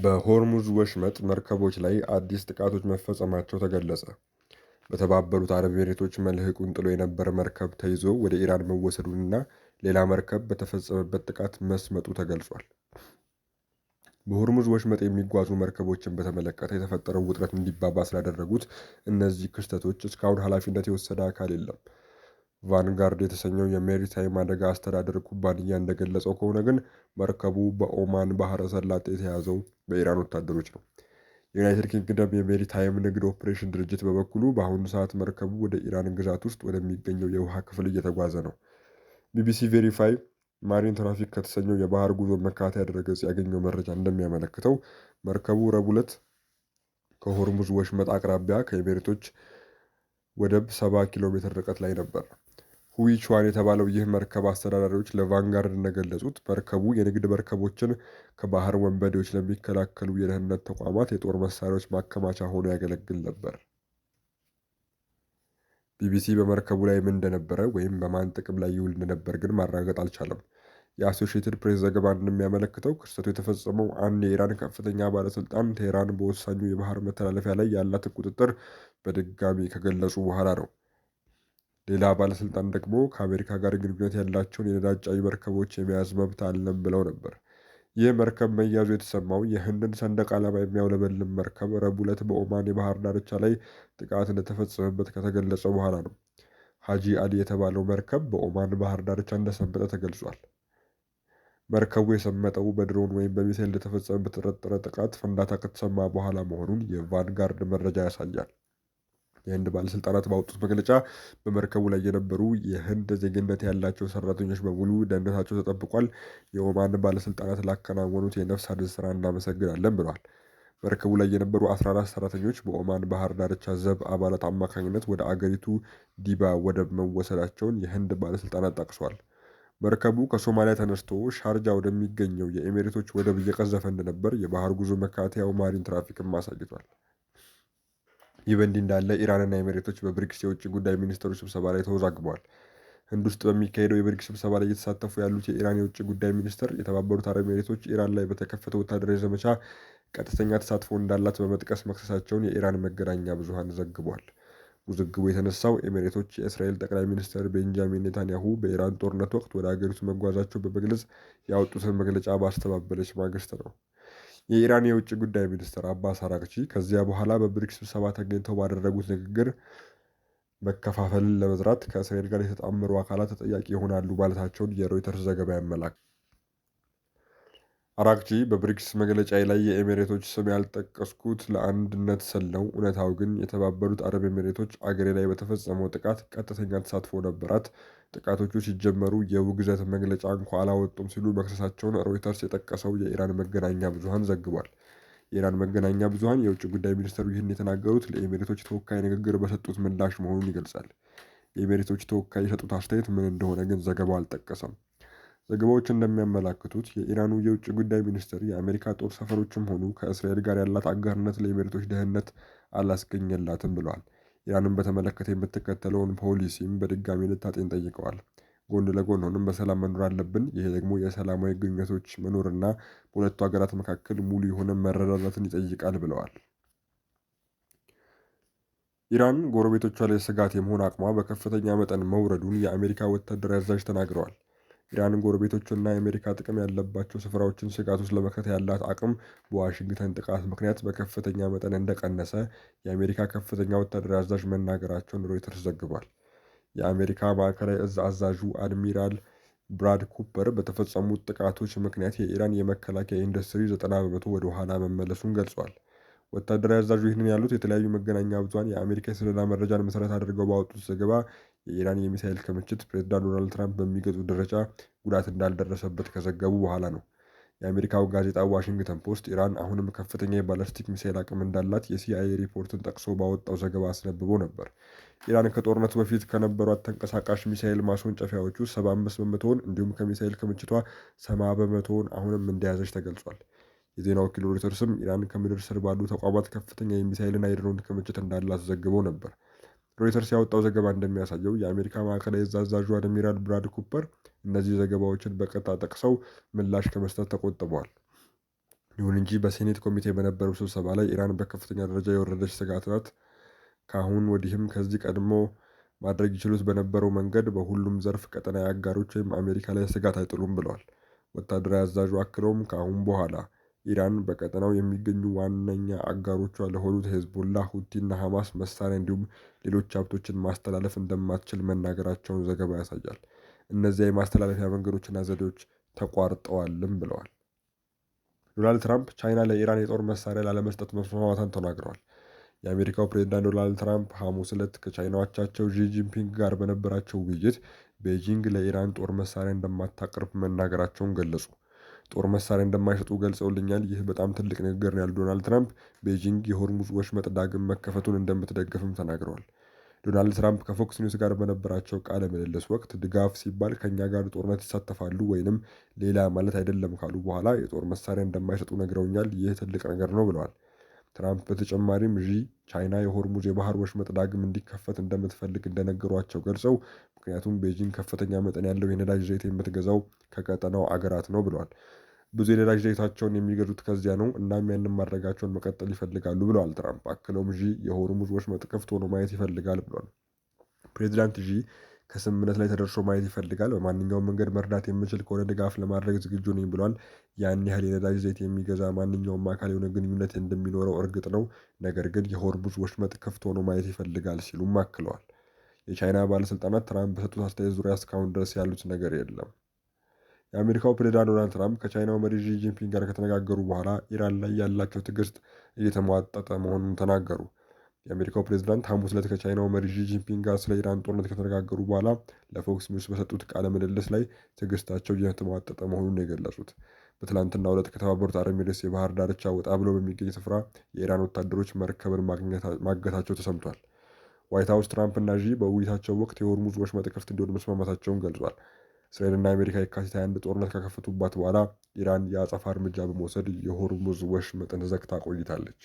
በሆርሙዝ ወሽመጥ መርከቦች ላይ አዲስ ጥቃቶች መፈጸማቸው ተገለጸ። በተባበሩት አረብ ኤሚሬቶች መልህቁን ጥሎ የነበረ መርከብ ተይዞ ወደ ኢራን መወሰዱንና ሌላ መርከብ በተፈጸመበት ጥቃት መስመጡ ተገልጿል። በሆርሙዝ ወሽመጥ የሚጓዙ መርከቦችን በተመለከተ የተፈጠረው ውጥረት እንዲባባስ ስላደረጉት እነዚህ ክስተቶች እስካሁን ኃላፊነት የወሰደ አካል የለም። ቫንጋርድ የተሰኘው የሜሪታይም አደጋ አስተዳደር ኩባንያ እንደገለጸው ከሆነ ግን መርከቡ በኦማን ባህረ ሰላጤ የተያዘው በኢራን ወታደሮች ነው። የዩናይትድ ኪንግደም የሜሪታይም ንግድ ኦፕሬሽን ድርጅት በበኩሉ በአሁኑ ሰዓት መርከቡ ወደ ኢራን ግዛት ውስጥ ወደሚገኘው የውሃ ክፍል እየተጓዘ ነው። ቢቢሲ ቬሪፋይ ማሪን ትራፊክ ከተሰኘው የባህር ጉዞ መከታተያ ድረገጽ ያገኘው መረጃ እንደሚያመለክተው መርከቡ ረቡዕ ዕለት ከሆርሙዝ ወሽመጥ አቅራቢያ ከኤሚሬቶች ወደብ 70 ኪሎ ሜትር ርቀት ላይ ነበር። ሁዊቹዋን የተባለው ይህ መርከብ አስተዳዳሪዎች ለቫንጋርድ እንደገለጹት መርከቡ የንግድ መርከቦችን ከባህር ወንበዴዎች ለሚከላከሉ የደህንነት ተቋማት የጦር መሳሪያዎች ማከማቻ ሆኖ ያገለግል ነበር። ቢቢሲ በመርከቡ ላይ ምን እንደነበረ ወይም በማን ጥቅም ላይ ይውል እንደነበር ግን ማረጋገጥ አልቻለም። የአሶሺየትድ ፕሬስ ዘገባ እንደሚያመለክተው ክስተቱ የተፈጸመው አንድ የኢራን ከፍተኛ ባለስልጣን ቴህራን በወሳኙ የባህር መተላለፊያ ላይ ያላትን ቁጥጥር በድጋሚ ከገለጹ በኋላ ነው። ሌላ ባለስልጣን ደግሞ ከአሜሪካ ጋር ግንኙነት ያላቸውን የነዳጅ ጫኝ መርከቦች የመያዝ መብት አለን ብለው ነበር። ይህ መርከብ መያዙ የተሰማው የህንድን ሰንደቅ ዓላማ የሚያውለበልብ መርከብ ረቡዕ ዕለት በኦማን የባህር ዳርቻ ላይ ጥቃት እንደተፈጸመበት ከተገለጸ በኋላ ነው። ሀጂ አሊ የተባለው መርከብ በኦማን ባህር ዳርቻ እንደሰመጠ ተገልጿል። መርከቡ የሰመጠው በድሮን ወይም በሚሳይል እንደተፈጸመ በተጠረጠረ ጥቃት ፍንዳታ ከተሰማ በኋላ መሆኑን የቫንጋርድ መረጃ ያሳያል። የህንድ ባለስልጣናት ባወጡት መግለጫ በመርከቡ ላይ የነበሩ የህንድ ዜግነት ያላቸው ሰራተኞች በሙሉ ደህንነታቸው ተጠብቋል፣ የኦማን ባለስልጣናት ላከናወኑት የነፍስ አድን ስራ እናመሰግናለን ብለዋል። መርከቡ ላይ የነበሩ 14 ሰራተኞች በኦማን ባህር ዳርቻ ዘብ አባላት አማካኝነት ወደ አገሪቱ ዲባ ወደብ መወሰዳቸውን የህንድ ባለስልጣናት ጠቅሷል። መርከቡ ከሶማሊያ ተነስቶ ሻርጃ ወደሚገኘው የኤሚሬቶች ወደብ እየቀዘፈ እንደነበር የባህር ጉዞ መከታተያው ማሪን ትራፊክም አሳይቷል። ይህ በእንዲህ እንዳለ ኢራንና ኤሚሬቶች በብሪክስ የውጭ ጉዳይ ሚኒስትሮች ስብሰባ ላይ ተወዛግበዋል። ህንድ ውስጥ በሚካሄደው የብሪክስ ስብሰባ ላይ እየተሳተፉ ያሉት የኢራን የውጭ ጉዳይ ሚኒስትር የተባበሩት አረብ ኤሚሬቶች ኢራን ላይ በተከፈተው ወታደራዊ ዘመቻ ቀጥተኛ ተሳትፎ እንዳላት በመጥቀስ መክሰሳቸውን የኢራን መገናኛ ብዙሃን ዘግቧል። ውዝግቡ የተነሳው ኤሚሬቶች የእስራኤል ጠቅላይ ሚኒስትር ቤንጃሚን ኔታንያሁ በኢራን ጦርነት ወቅት ወደ አገሪቱ መጓዛቸው በመግለጽ ያወጡትን መግለጫ ባስተባበለች ማግስት ነው። የኢራን የውጭ ጉዳይ ሚኒስትር አባስ አራግቺ ከዚያ በኋላ በብሪክስ ስብሰባ ተገኝተው ባደረጉት ንግግር መከፋፈልን ለመዝራት ከእስራኤል ጋር የተጣመሩ አካላት ተጠያቂ ይሆናሉ ማለታቸውን የሮይተርስ ዘገባ ያመላክታል። አራግቺ በብሪክስ መግለጫ ላይ የኤሚሬቶች ስም ያልጠቀስኩት ለአንድነት ስል ነው፣ እውነታው ግን የተባበሩት አረብ ኤሚሬቶች አገሬ ላይ በተፈጸመው ጥቃት ቀጥተኛ ተሳትፎ ነበራት፣ ጥቃቶቹ ሲጀመሩ የውግዘት መግለጫ እንኳ አላወጡም ሲሉ መክሰሳቸውን ሮይተርስ የጠቀሰው የኢራን መገናኛ ብዙሃን ዘግቧል። የኢራን መገናኛ ብዙሃን የውጭ ጉዳይ ሚኒስትሩ ይህን የተናገሩት ለኤሚሬቶች ተወካይ ንግግር በሰጡት ምላሽ መሆኑን ይገልጻል። የኤሚሬቶች ተወካይ የሰጡት አስተያየት ምን እንደሆነ ግን ዘገባው አልጠቀሰም። ዘገባዎች እንደሚያመላክቱት የኢራኑ የውጭ ጉዳይ ሚኒስትር የአሜሪካ ጦር ሰፈሮችም ሆኑ ከእስራኤል ጋር ያላት አጋርነት ለኤሚሬቶች ደህንነት አላስገኘላትም ብለዋል። ኢራንን በተመለከተ የምትከተለውን ፖሊሲም በድጋሚ ልታጤን ጠይቀዋል። ጎን ለጎን ሆነን በሰላም መኖር አለብን፣ ይሄ ደግሞ የሰላማዊ ግንኙነቶች መኖርና በሁለቱ ሀገራት መካከል ሙሉ የሆነ መረዳዳትን ይጠይቃል ብለዋል። ኢራን ጎረቤቶቿ ላይ ስጋት የመሆን አቅሟ በከፍተኛ መጠን መውረዱን የአሜሪካ ወታደራዊ አዛዥ ተናግረዋል። ኢራን ጎረቤቶችና የአሜሪካ ጥቅም ያለባቸው ስፍራዎችን ስጋት ውስጥ ለመክተት ያላት አቅም በዋሽንግተን ጥቃት ምክንያት በከፍተኛ መጠን እንደቀነሰ የአሜሪካ ከፍተኛ ወታደራዊ አዛዥ መናገራቸውን ሮይተርስ ዘግቧል። የአሜሪካ ማዕከላዊ እዝ አዛዡ አድሚራል ብራድ ኩፐር በተፈጸሙት ጥቃቶች ምክንያት የኢራን የመከላከያ ኢንዱስትሪ 90 በመቶ ወደ ኋላ መመለሱን ገልጿል። ወታደራዊ አዛዡ ይህንን ያሉት የተለያዩ መገናኛ ብዙሃን የአሜሪካ የስለላ መረጃን መሰረት አድርገው ባወጡት ዘገባ የኢራን የሚሳኤል ክምችት ፕሬዝዳንት ዶናልድ ትራምፕ በሚገዙት ደረጃ ጉዳት እንዳልደረሰበት ከዘገቡ በኋላ ነው። የአሜሪካው ጋዜጣ ዋሽንግተን ፖስት ኢራን አሁንም ከፍተኛ የባለስቲክ ሚሳኤል አቅም እንዳላት የሲአይኤ ሪፖርትን ጠቅሶ ባወጣው ዘገባ አስነብቦ ነበር። ኢራን ከጦርነቱ በፊት ከነበሯት ተንቀሳቃሽ ሚሳኤል ማስወንጨፊያዎቹ 75 በመቶውን እንዲሁም ከሚሳኤል ክምችቷ 70 በመቶውን አሁንም እንደያዘች ተገልጿል። የዜና ወኪል ሮይተርስም ኢራን ከምድር ስር ባሉ ተቋማት ከፍተኛ የሚሳኤልና የድሮን ክምችት እንዳላት ዘግቦ ነበር። ሮይተርስ ያወጣው ዘገባ እንደሚያሳየው የአሜሪካ ማዕከላዊ እዝ አዛዡ አድሚራል ብራድ ኩፐር እነዚህ ዘገባዎችን በቀጥታ ጠቅሰው ምላሽ ከመስጠት ተቆጥበዋል። ይሁን እንጂ በሴኔት ኮሚቴ በነበረው ስብሰባ ላይ ኢራን በከፍተኛ ደረጃ የወረደች ስጋት ናት። ከአሁን ወዲህም ከዚህ ቀድሞ ማድረግ ይችሉት በነበረው መንገድ በሁሉም ዘርፍ ቀጠናዊ አጋሮች ወይም አሜሪካ ላይ ስጋት አይጥሉም ብለዋል። ወታደራዊ አዛዡ አክለውም ከአሁን በኋላ ኢራን በቀጠናው የሚገኙ ዋነኛ አጋሮቿ ለሆኑት ሄዝቦላ፣ ሁቲና ሐማስ መሳሪያ እንዲሁም ሌሎች ሀብቶችን ማስተላለፍ እንደማትችል መናገራቸውን ዘገባ ያሳያል። እነዚያ የማስተላለፊያ መንገዶችና ዘዴዎች ተቋርጠዋልም ብለዋል። ዶናልድ ትራምፕ ቻይና ለኢራን የጦር መሳሪያ ላለመስጠት መስማማቷን ተናግረዋል። የአሜሪካው ፕሬዝዳንት ዶናልድ ትራምፕ ሐሙስ ዕለት ከቻይናው አቻቸው ዢ ጂንፒንግ ጋር በነበራቸው ውይይት ቤጂንግ ለኢራን ጦር መሳሪያ እንደማታቀርብ መናገራቸውን ገለጹ። ጦር መሳሪያ እንደማይሸጡ ገልጸውልኛል። ይህ በጣም ትልቅ ንግግር ነው ያሉት ዶናልድ ትራምፕ ቤጂንግ የሆርሙዝ ወሽመጥ ዳግም መከፈቱን እንደምትደግፍም ተናግረዋል። ዶናልድ ትራምፕ ከፎክስ ኒውስ ጋር በነበራቸው ቃለ ምልልስ ወቅት ድጋፍ ሲባል ከእኛ ጋር ጦርነት ይሳተፋሉ ወይንም ሌላ ማለት አይደለም ካሉ በኋላ የጦር መሳሪያ እንደማይሸጡ ነግረውኛል። ይህ ትልቅ ነገር ነው ብለዋል። ትራምፕ በተጨማሪም ዢ ቻይና የሆርሙዝ የባህር ወሽመጥ ዳግም እንዲከፈት እንደምትፈልግ እንደነገሯቸው ገልጸው ምክንያቱም ቤጂንግ ከፍተኛ መጠን ያለው የነዳጅ ዘይት የምትገዛው ከቀጠናው አገራት ነው ብለዋል። ብዙ የነዳጅ ዘይታቸውን የሚገዙት ከዚያ ነው። እናም ያንን ማድረጋቸውን መቀጠል ይፈልጋሉ ብለዋል ትራምፕ። አክለውም ዢ የሆርሙዝ ወሽመጥ ክፍት ሆኖ ማየት ይፈልጋል ብለዋል። ፕሬዚዳንት ዢ ከስምምነት ላይ ተደርሶ ማየት ይፈልጋል። በማንኛውም መንገድ መርዳት የምችል ከሆነ ድጋፍ ለማድረግ ዝግጁ ነኝ ብሏል። ያን ያህል የነዳጅ ዘይት የሚገዛ ማንኛውም አካል የሆነ ግንኙነት እንደሚኖረው እርግጥ ነው፣ ነገር ግን የሆርሙዝ ወሽመጥ ክፍት ሆኖ ማየት ይፈልጋል ሲሉም አክለዋል። የቻይና ባለስልጣናት ትራምፕ በሰጡት አስተያየት ዙሪያ እስካሁን ድረስ ያሉት ነገር የለም። የአሜሪካው ፕሬዝዳንት ዶናልድ ትራምፕ ከቻይናው መሪ ዢ ጂንፒንግ ጋር ከተነጋገሩ በኋላ ኢራን ላይ ያላቸው ትዕግስት እየተሟጠጠ መሆኑን ተናገሩ። የአሜሪካው ፕሬዝዳንት ሐሙስ ዕለት ከቻይናው መሪ ዢ ጂንፒንግ ጋር ስለ ኢራን ጦርነት ከተነጋገሩ በኋላ ለፎክስ ኒውስ በሰጡት ቃለ ምልልስ ላይ ትዕግስታቸው እየተሟጠጠ መሆኑን የገለጹት በትላንትናው ዕለት ከተባበሩት አረብ ኤሚሬትስ የባህር ዳርቻ ወጣ ብሎ በሚገኝ ስፍራ የኢራን ወታደሮች መርከብን ማገታቸው ተሰምቷል። ዋይት ሀውስ ትራምፕና ዢ በውይይታቸው ወቅት የሆርሙዝ ወሽመጥ ክፍት እንዲሆን መስማማታቸውን ገልጿል። እስራኤልና አሜሪካ የካቲት 21 ጦርነት ከከፈቱባት በኋላ ኢራን የአጸፋ እርምጃ በመውሰድ የሆርሙዝ ወሽመጥን ዘግታ ቆይታለች።